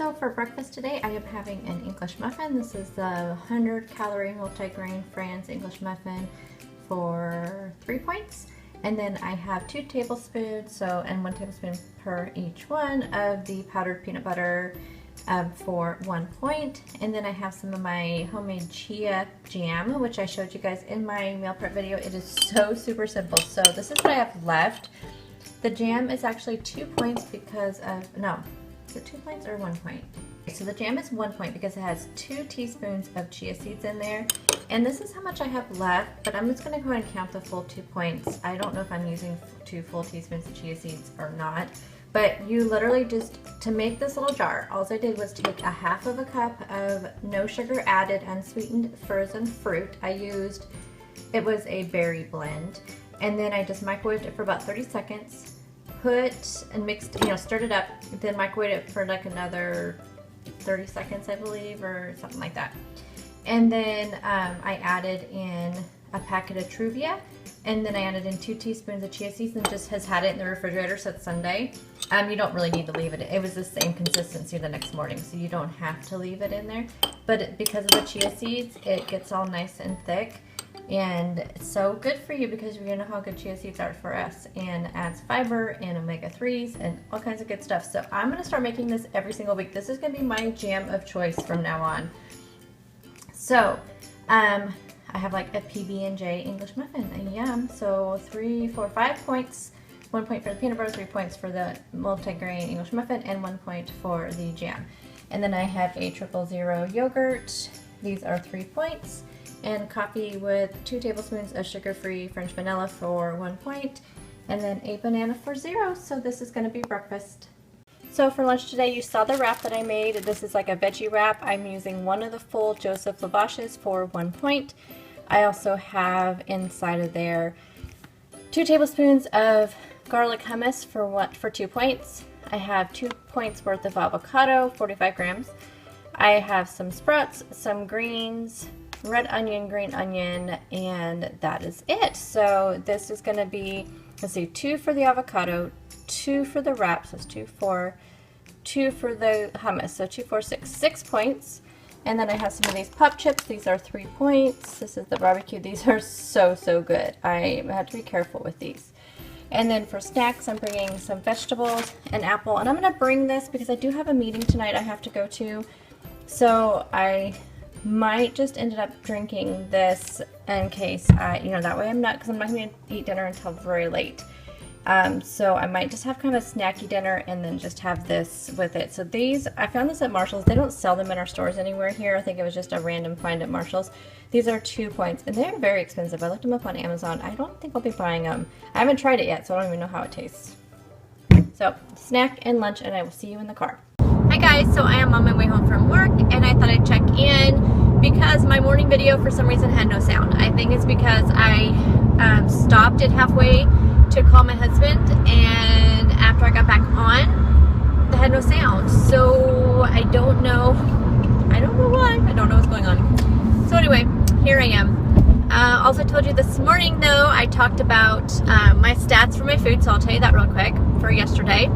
So for breakfast today, I am having an English muffin. This is the 100-calorie multigrain France English muffin for 3 points. And then I have 2 tablespoons, and 1 tablespoon per each one of the powdered peanut butter for 1 point. And then I have some of my homemade chia jam, which I showed you guys in my meal prep video. It is so super simple. So this is what I have left. The jam is actually 2 points because of, no, is it 2 points or 1 point? So the jam is 1 point because it has 2 teaspoons of chia seeds in there. And this is how much I have left, but I'm just gonna go ahead and count the full 2 points. I don't know if I'm using 2 full teaspoons of chia seeds or not, but you literally just, to make this little jar, all I did was take a half of a cup of no sugar added unsweetened frozen fruit. I used, it was a berry blend. And then I just microwaved it for about 30 seconds, put and mixed, stirred it up, then microwaved it for like another 30 seconds, I believe, or something like that. And then I added in a packet of Truvia, and then I added in 2 teaspoons of chia seeds, and just has had it in the refrigerator since Sunday. You don't really need to leave it. It was the same consistency the next morning, so you don't have to leave it in there. But because of the chia seeds, it gets all nice and thick. And it's so good for you because you know how good chia seeds are for us, and adds fiber and omega-3s and all kinds of good stuff. So I'm going to start making this every single week. This is going to be my jam of choice from now on. So I have like a PB&J English muffin, and yum. So 3, 4, 5 points. 1 point for the peanut butter, 3 points for the multigrain English muffin, and 1 point for the jam. And then I have a 000 yogurt. These are 3 points. And coffee with 2 tablespoons of sugar-free French vanilla for 1 point, and then a banana for 0. So this is going to be breakfast. So for lunch today, you saw the wrap that I made. This is like a veggie wrap. I'm using one of the full Joseph lavaches for 1 point. I also have inside of there 2 tablespoons of garlic hummus for 2 points. I have 2 points worth of avocado, 45 grams. I have some sprouts, some greens, red onion, green onion, and that is it. So this is going to be, let's see, 2 for the avocado, 2 for the wrap, so it's 2 for the hummus, so 2, 4, 6 points. And then I have some of these pop chips. These are 3 points. This is the barbecue. These are so good. I have to be careful with these. And then for snacks, I'm bringing some vegetables, an apple, and I'm going to bring this because I do have a meeting tonight I have to go to. So I might just ended up drinking this in case that way I'm not, because I'm not going to eat dinner until very late. So I might just have kind of a snacky dinner and then just have this with it. So these, I found this at Marshall's. They don't sell them in our stores anywhere here. I think it was just a random find at Marshall's. These are 2 points, and they're very expensive. I looked them up on Amazon. I don't think I'll be buying them. I haven't tried it yet, so I don't even know how it tastes. So snack and lunch, and I will see you in the car. Hi guys, so I am on my way home from work, and I thought I'd check in because my morning video for some reason had no sound. I think it's because I stopped it halfway to call my husband, and after I got back on, they had no sound. So I don't know why. I don't know what's going on. So anyway, here I am. Also told you this morning though, I talked about my stats for my food, so I'll tell you that real quick for yesterday.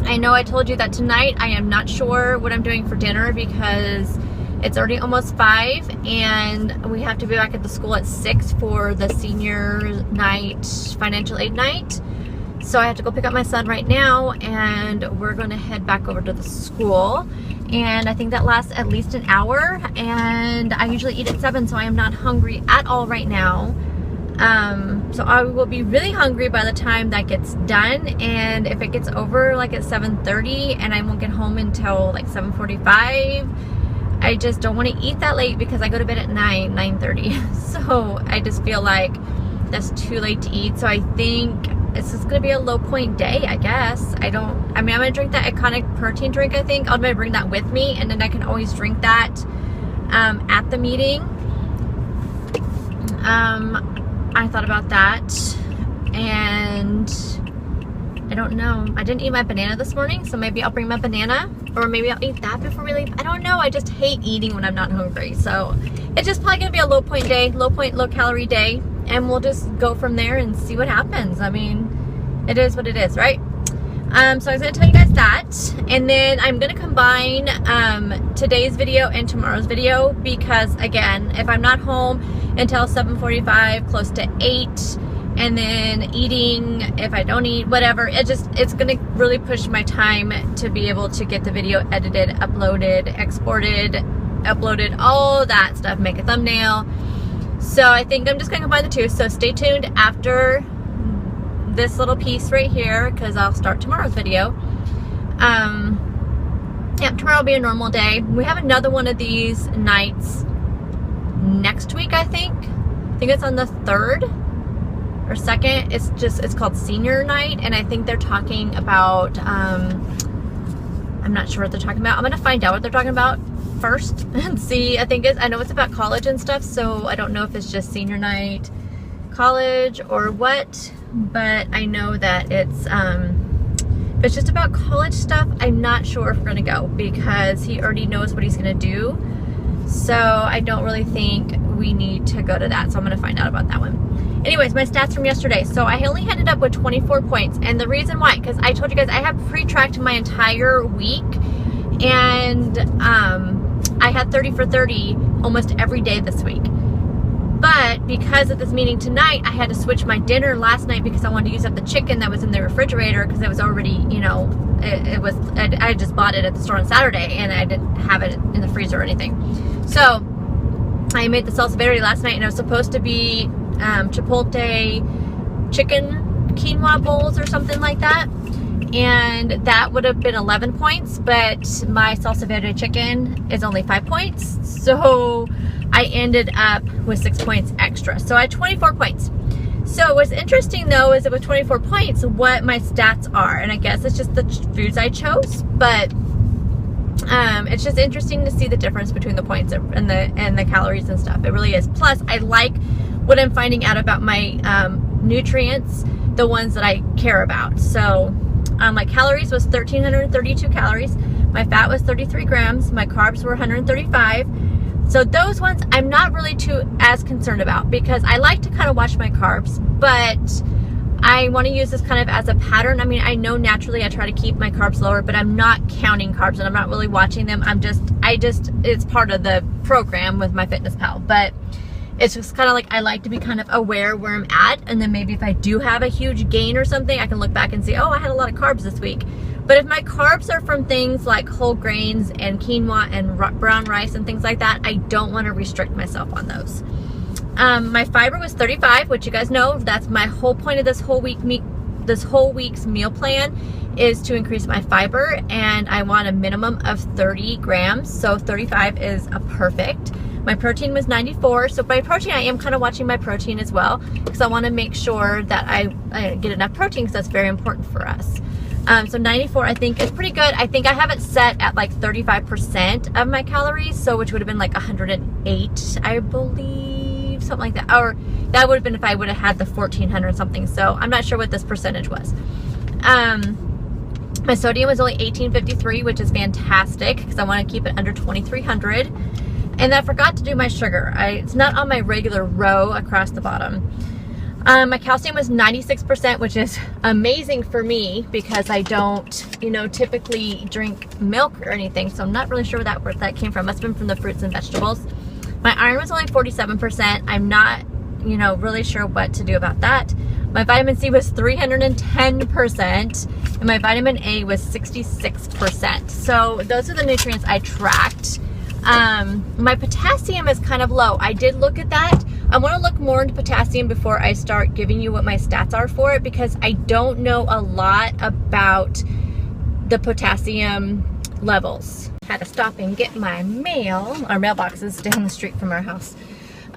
I know I told you that tonight I am not sure what I'm doing for dinner because it's already almost 5 and we have to be back at the school at 6 for the senior night, financial aid night. So I have to go pick up my son right now, and we're going to head back over to the school. And I think that lasts at least an hour, and I usually eat at 7, so I am not hungry at all right now. So I will be really hungry by the time that gets done, and if it gets over like at 7:30 and I won't get home until like 7:45, I just don't want to eat that late because I go to bed at 9:30. So I just feel like that's too late to eat. So I think it's just gonna be a low point day, I guess. I'm gonna drink that Iconic protein drink. I think I'm gonna bring that with me, and then I can always drink that at the meeting. I thought about that, and I don't know. I didn't eat my banana this morning, so maybe I'll bring my banana, or maybe I'll eat that before we leave. I don't know. I just hate eating when I'm not hungry. So it's just probably gonna be a low point day, low calorie day, and we'll just go from there and see what happens. I mean, it is what it is, right? So I was going to tell you guys that, and then I'm going to combine today's video and tomorrow's video, because again, if I'm not home until 7:45, close to 8, and then eating, if I don't eat, whatever, it's going to really push my time to be able to get the video edited, uploaded, exported, uploaded, all that stuff, make a thumbnail. So I think I'm just going to combine the two. So stay tuned after this little piece right here, because I'll start tomorrow's video. Yeah, tomorrow will be a normal day. We have another one of these nights next week, I think. I think it's on the 3rd or 2nd. It's called senior night, and I think they're talking about, I'm not sure what they're talking about. I'm gonna find out what they're talking about first and see. I know it's about college and stuff, so I don't know if it's just senior night, college, or what, but I know that it's if it's just about college stuff, I'm not sure if we're gonna go, because he already knows what he's gonna do, so I don't really think we need to go to that. So I'm gonna find out about that one. Anyways, my stats from yesterday. So I only ended up with 24 points, and the reason why, because I told you guys I have pre-tracked my entire week, and I had 30 for 30 almost every day this week. But because of this meeting tonight, I had to switch my dinner last night because I wanted to use up the chicken that was in the refrigerator, because it was already, you know, I just bought it at the store on Saturday, and I didn't have it in the freezer or anything. So I made the salsa verde last night, and it was supposed to be chipotle chicken quinoa bowls or something like that. And that would have been 11 points, but my salsa verde chicken is only 5 points. So I ended up with 6 points extra. So I had 24 points. So what's interesting though is that with 24 points, what my stats are. And I guess it's just the foods I chose, but it's just interesting to see the difference between the points and the calories and stuff. It really is. Plus, I like what I'm finding out about my nutrients, the ones that I care about. So my calories was 1,332 calories. My fat was 33 grams. My carbs were 135. So those ones I'm not really as concerned about, because I like to kind of watch my carbs, but I want to use this kind of as a pattern. I mean, I know naturally I try to keep my carbs lower, but I'm not counting carbs and I'm not really watching them. It's part of the program with MyFitnessPal, but it's just kind of like, I like to be kind of aware where I'm at, and then maybe if I do have a huge gain or something, I can look back and say, oh, I had a lot of carbs this week. But if my carbs are from things like whole grains and quinoa and brown rice and things like that, I don't want to restrict myself on those. My fiber was 35, which you guys know, that's my whole point of this whole week's meal plan, is to increase my fiber, and I want a minimum of 30 grams. So 35 is a perfect. My protein was 94. So by protein, I am kind of watching my protein as well, because I want to make sure that I get enough protein, because that's very important for us. So 94 I think is pretty good. I think I have it set at like 35% of my calories, so which would have been like 108, I believe, something like that. Or that would have been if I would have had the 1,400 something. So I'm not sure what this percentage was. My sodium was only 1853, which is fantastic, because I want to keep it under 2,300. And I forgot to do my sugar. It's not on my regular row across the bottom. My calcium was 96%, which is amazing for me, because I don't, typically drink milk or anything. So I'm not really sure where that came from. Must have been from the fruits and vegetables. My iron was only 47%. I'm not, really sure what to do about that. My vitamin C was 310%, and my vitamin A was 66%. So those are the nutrients I tracked. My potassium is kind of low. I did look at that. I want to look more into potassium before I start giving you what my stats are for it, because I don't know a lot about the potassium levels. Had to stop and get my mail. Our mailbox is down the street from our house.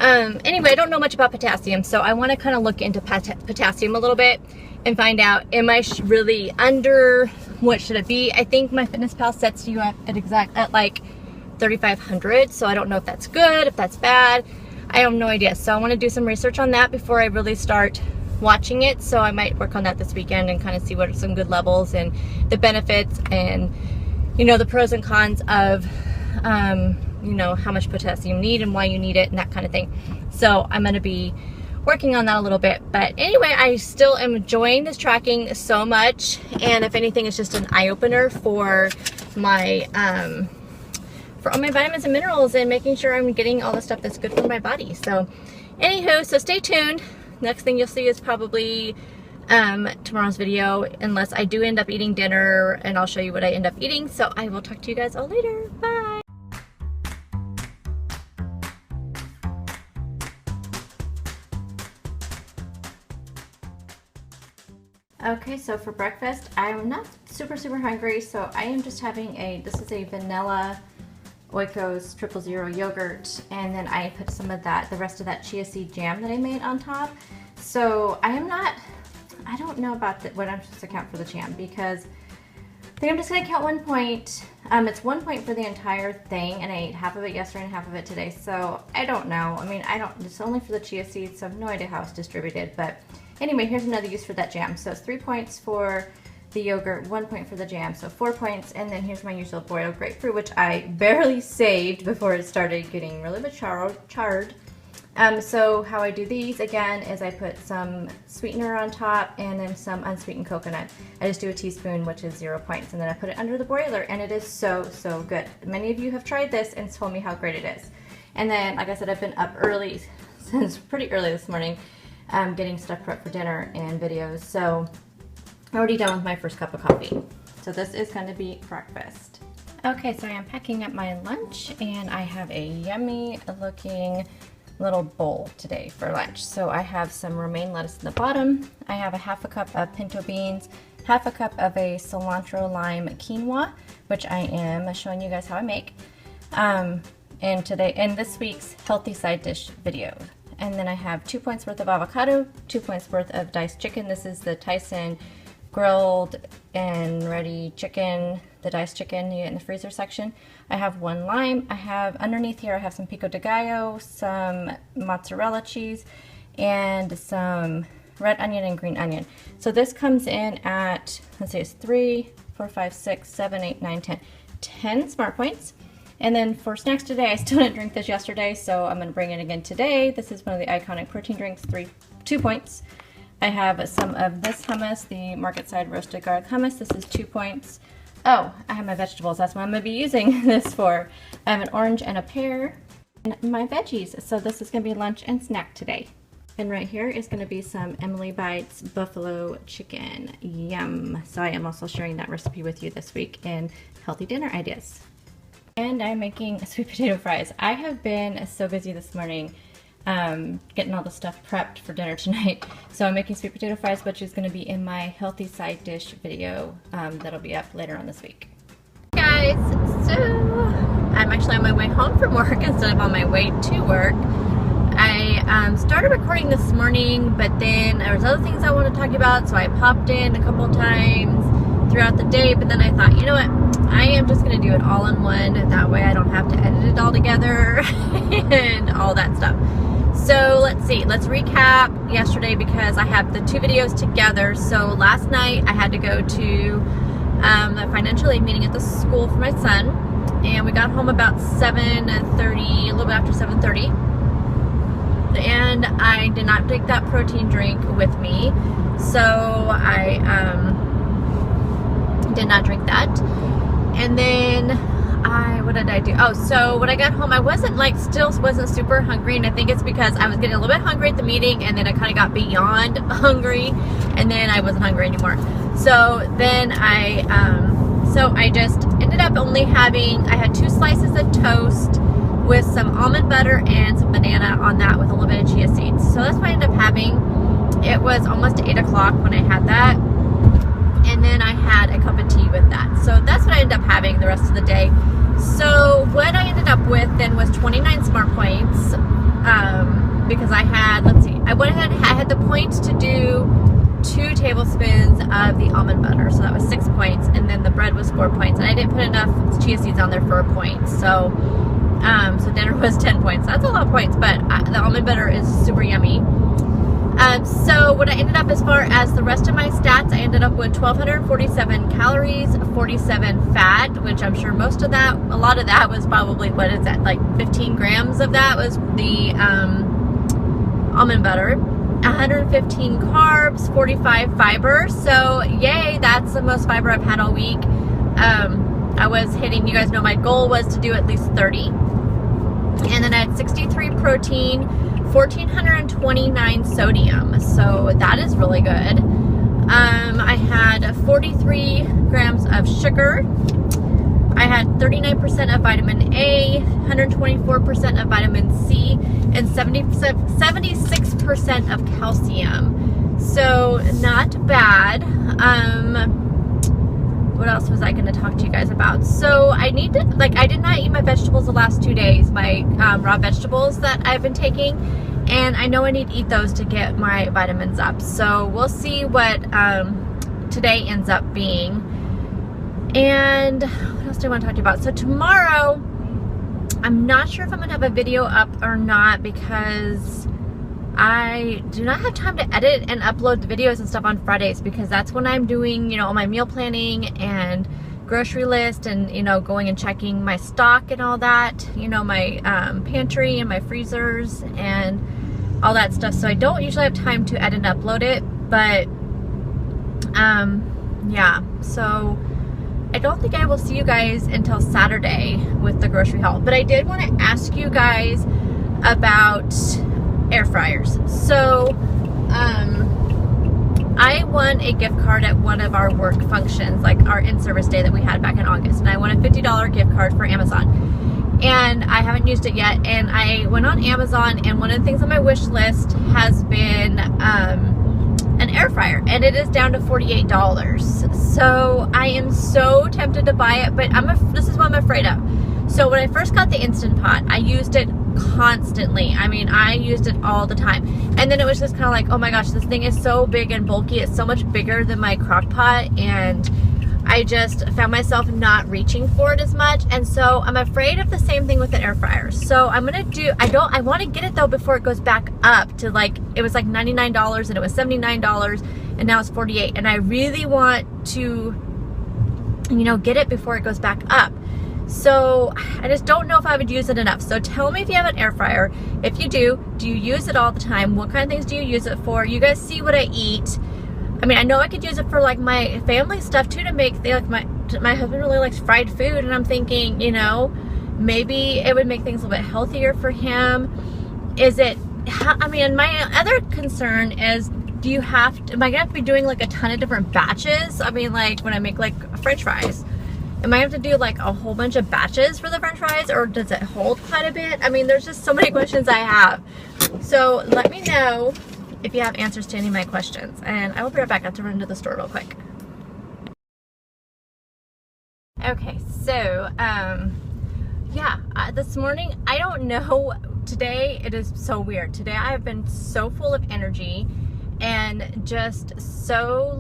Anyway, I don't know much about potassium, so I want to kind of look into potassium a little bit and find out, am I really under, what should it be? I think MyFitnessPal sets you up at like 3,500, so I don't know if that's good, if that's bad. I have no idea. So I want to do some research on that before I really start watching it. So I might work on that this weekend and kind of see what are some good levels and the benefits and, the pros and cons of, how much potassium you need and why you need it and that kind of thing. So I'm going to be working on that a little bit. But anyway, I still am enjoying this tracking so much, and if anything, it's just an eye-opener for my for all my vitamins and minerals, and making sure I'm getting all the stuff that's good for my body. So anywho, so stay tuned. Next thing you'll see is probably tomorrow's video, unless I do end up eating dinner, and I'll show you what I end up eating. So I will talk to you guys all later. Bye. Okay, so for breakfast, I'm not super hungry, so I am just having this is a vanilla Oikos 000 yogurt, and then I put some of the rest of that chia seed jam that I made on top. So I don't know about what I'm supposed to count for the jam, because I think I'm just going to count 1 point. It's 1 point for the entire thing, and I ate half of it yesterday and half of it today, so I don't know. I mean, it's only for the chia seeds, so I have no idea how it's distributed, but anyway, here's another use for that jam. So it's 3 points for the yogurt, 1 point for the jam, so 4 points. And then here's my usual boiled grapefruit, which I barely saved before it started getting really bit charred. So how I do these again is I put some sweetener on top and then some unsweetened coconut. I just do a teaspoon, which is 0 points, and then I put it under the broiler, and it is so good. Many of you have tried this and told me how great it is. And then, like I said, I've been up early, since pretty early this morning, getting stuff prepped for dinner and videos. So I'm already done with my first cup of coffee. So this is going to be breakfast. Okay, so I am packing up my lunch, and I have a yummy looking little bowl today for lunch. So I have some romaine lettuce in the bottom. I have a half a cup of pinto beans, half a cup of a cilantro lime quinoa, which I am showing you guys how I make. And this week's healthy side dish video. And then I have 2 points worth of avocado, 2 points worth of diced chicken. This is the Tyson grilled and ready chicken, the diced chicken you get in the freezer section. I have 1 lime. I have underneath here, I have some pico de gallo, some mozzarella cheese, and some red onion and green onion. So this comes in at, let's see, it's 3, 4, 5, 6, 7, 8, 9, 10. 10 smart points. And then for snacks today, I still didn't drink this yesterday, so I'm going to bring it again today. This is one of the iconic protein drinks, 2 points. I have some of this hummus, the Market Side roasted garlic hummus. This is 2 points. Oh, I have my vegetables. That's what I'm going to be using this for. I have an orange and a pear, and my veggies. So this is going to be lunch and snack today. And right here is going to be some Emily Bites buffalo chicken. Yum. So I am also sharing that recipe with you this week in healthy dinner ideas. And I'm making sweet potato fries. I have been so busy this morning getting all the stuff prepped for dinner tonight. So I'm making sweet potato fries, which is going to be in my healthy side dish video that'll be up later on this week. Hey guys, so I'm actually on my way home from work instead of on my way to work. I started recording this morning, but then there was other things I wanted to talk about, so I popped in a couple times throughout the day, but then I thought, you know what, I am just going to do it all in one, that way I don't have to edit it all together and all that stuff. So let's see, let's recap yesterday, because I have the 2 videos together. So last night I had to go to a financial aid meeting at the school for my son, and we got home about 7:30, a little bit after 7:30, and I did not take that protein drink with me, so I did not drink that. And then what did I do? Oh, so when I got home, I still wasn't super hungry, and I think it's because I was getting a little bit hungry at the meeting, and then I kind of got beyond hungry, and then I wasn't hungry anymore. So then I just ended up only I had 2 slices of toast with some almond butter and some banana on that with a little bit of chia seeds. So that's what I ended up having. It was almost 8 o'clock when I had that, and then I had a cup of tea with that. So that's what I ended up having the rest of the day. So what I ended up with then was 29 smart points, because I had, let's see, I went ahead and I had the points to do 2 tablespoons of the almond butter, so that was 6 points, and then the bread was 4 points, and I didn't put enough chia seeds on there for a point. So dinner was 10 points. That's a lot of points, but the almond butter is super yummy. So what I ended up, as far as the rest of my stats, I ended up with 1,247 calories, 47 fat, which I'm sure a lot of that was probably, what is that, like 15 grams of that was the almond butter, 115 carbs, 45 fiber. So yay, that's the most fiber I've had all week. I was hitting, you guys know my goal was to do at least 30. And then I had 63 protein, 1429 sodium. So that is really good. I had 43 grams of sugar. I had 39% of vitamin A, 124% of vitamin C, and 76% of calcium. So not bad. What else was I going to talk to you guys about? So I need to, I did not eat my vegetables the last 2 days, my raw vegetables that I've been taking. And I know I need to eat those to get my vitamins up. So we'll see what today ends up being. And what else do I want to talk to you about? So tomorrow, I'm not sure if I'm going to have a video up or not because I do not have time to edit and upload the videos and stuff on Fridays because that's when I'm doing, all my meal planning and grocery list and, going and checking my stock and all that, my pantry and my freezers and all that stuff. So I don't usually have time to edit and upload it, but yeah, so I don't think I will see you guys until Saturday with the grocery haul. But I did want to ask you guys about air fryers. So I won a gift card at one of our work functions, like our in-service day that we had back in August, and I won a $50 gift card for Amazon, and I haven't used it yet. And I went on Amazon, and one of the things on my wish list has been an air fryer, and it is down to $48. So I am so tempted to buy it, but this is what I'm afraid of. So when I first got the Instant Pot, I used it constantly. I mean, I used it all the time. And then it was just kind of like, oh my gosh, this thing is so big and bulky. It's so much bigger than my crock pot. And I just found myself not reaching for it as much. And so I'm afraid of the same thing with the air fryer. So I'm going to do, I want to get it though before it goes back up to it was like $99 and it was $79 and now it's $48. And I really want to, get it before it goes back up. So I just don't know if I would use it enough. So tell me if you have an air fryer. If you do you use it all the time? What kind of things do you use it for? You guys see what I eat. I mean, I know I could use it for my family stuff too, to make my husband really likes fried food, and I'm thinking, maybe it would make things a little bit healthier for him. My other concern is, am I gonna have to be doing a ton of different batches? I mean, when I make French fries, am I gonna have to do a whole bunch of batches for the French fries, or does it hold quite a bit? I mean, there's just so many questions I have. So let me know if you have answers to any of my questions, and I will be right back. I have to run to the store real quick. Okay, so this morning, I don't know, today it is so weird. Today I have been so full of energy and just so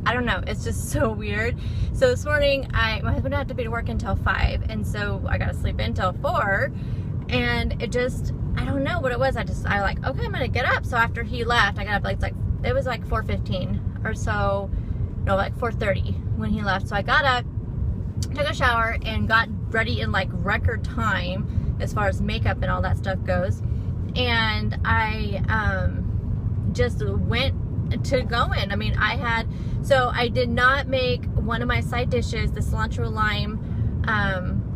I don't know, it's just so weird. So this morning, my husband had to be to work until 5, and so I got to sleep until 4, and it just, I don't know what it was. I okay, I'm gonna get up. So after he left, I got up it was 4:15 or so, no, 4:30 when he left. So I got up, took a shower, and got ready in record time as far as makeup and all that stuff goes. And I just went to going. I mean, I did not make one of my side dishes, the cilantro lime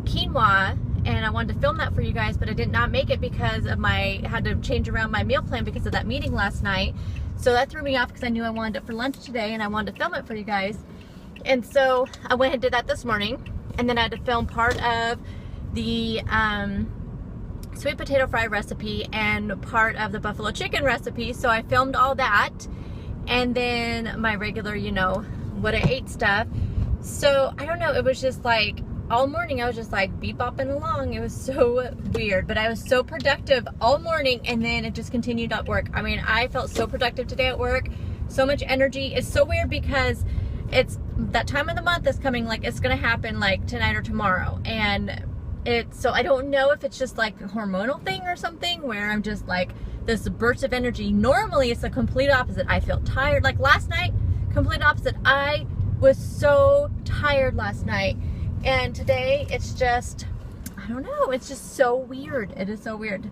quinoa, and I wanted to film that for you guys, but I did not make it because of had to change around my meal plan because of that meeting last night. So that threw me off because I knew I wanted it for lunch today and I wanted to film it for you guys. And so I went and did that this morning, and then I had to film part of the sweet potato fry recipe and part of the buffalo chicken recipe. So I filmed all that, and then my regular, what I ate stuff. So I don't know, it was just all morning I was just bebopping along. It was so weird, but I was so productive all morning, and then it just continued at work. I mean, I felt so productive today at work, so much energy. It's so weird because it's that time of the month is coming, it's gonna happen tonight or tomorrow, and so I don't know if it's just a hormonal thing or something where I'm just this burst of energy. Normally it's the complete opposite. I feel tired. Last night, complete opposite. I was so tired last night. And today it's just, I don't know, it's just so weird. It is so weird.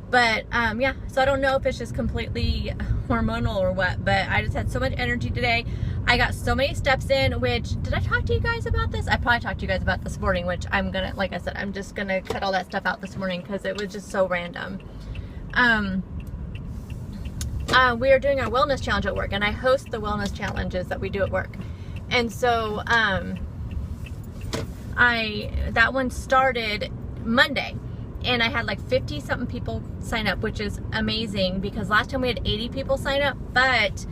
But yeah, so I don't know if it's just completely hormonal or what, but I just had so much energy today. I got so many steps in, which, did I talk to you guys about this? I probably talked to you guys about this morning, which I'm gonna, like I said, I'm just gonna cut all that stuff out this morning because it was just so random. We are doing our wellness challenge at work, and I host the wellness challenges that we do at work. And so that one started Monday, and I had like 50 something people sign up, which is amazing because last time we had 80 people sign up, but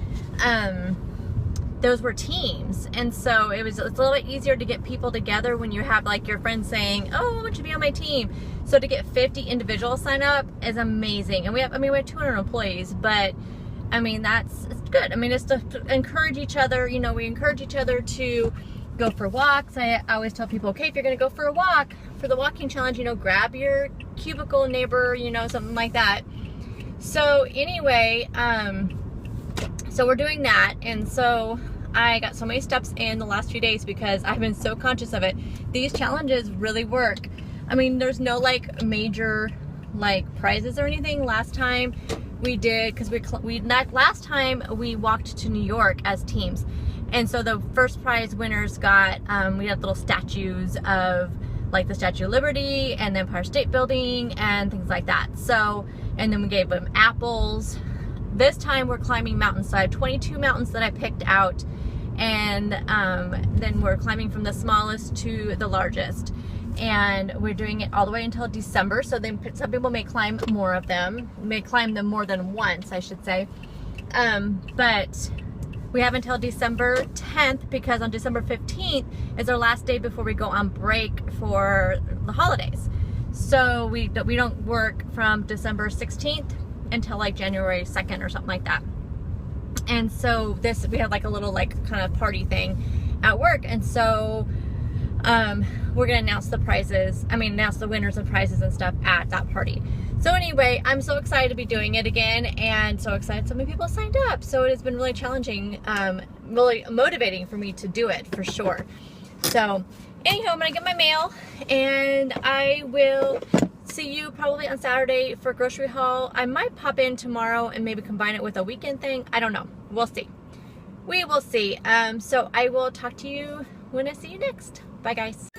those were teams, and so it's a little bit easier to get people together when you have like your friends saying, oh, I want you to be on my team. So to get 50 individuals sign up is amazing. And we have 200 employees, but I mean, it's good. I mean, it's to encourage each other. You know, we encourage each other to go for walks. I always tell people, okay, if you're gonna go for a walk, for the walking challenge, you know, grab your cubicle neighbor, you know, something like that. So anyway, so we're doing that, and so I got so many steps in the last few days because I've been so conscious of it. These challenges really work. I mean, there's no like major like prizes or anything. Last time we did, because last time we walked to New York as teams, and so the first prize winners got we had little statues of like the Statue of Liberty and the Empire State Building and things like that. So, and then we gave them apples. This time we're climbing mountainside, 22 mountains that I picked out, and then we're climbing from the smallest to the largest, and we're doing it all the way until December. So then some people may climb more of them, may climb them more than once, I should say, but we have until December 10th, because on December 15th is our last day before we go on break for the holidays. So we don't work from December 16th until like January 2nd or something like that. And so we have like a little like kind of party thing at work, and so we're gonna announce the prizes, announce the winners and prizes and stuff at that party. So anyway, I'm so excited to be doing it again, and so excited so many people signed up. So it has been really challenging, really motivating for me to do it, for sure. So anyhow, I'm gonna get my mail, and I will see you probably on Saturday for grocery haul. I might pop in tomorrow and maybe combine it with a weekend thing. I don't know. We'll see. We will see. So I will talk to you when I see you next. Bye, guys.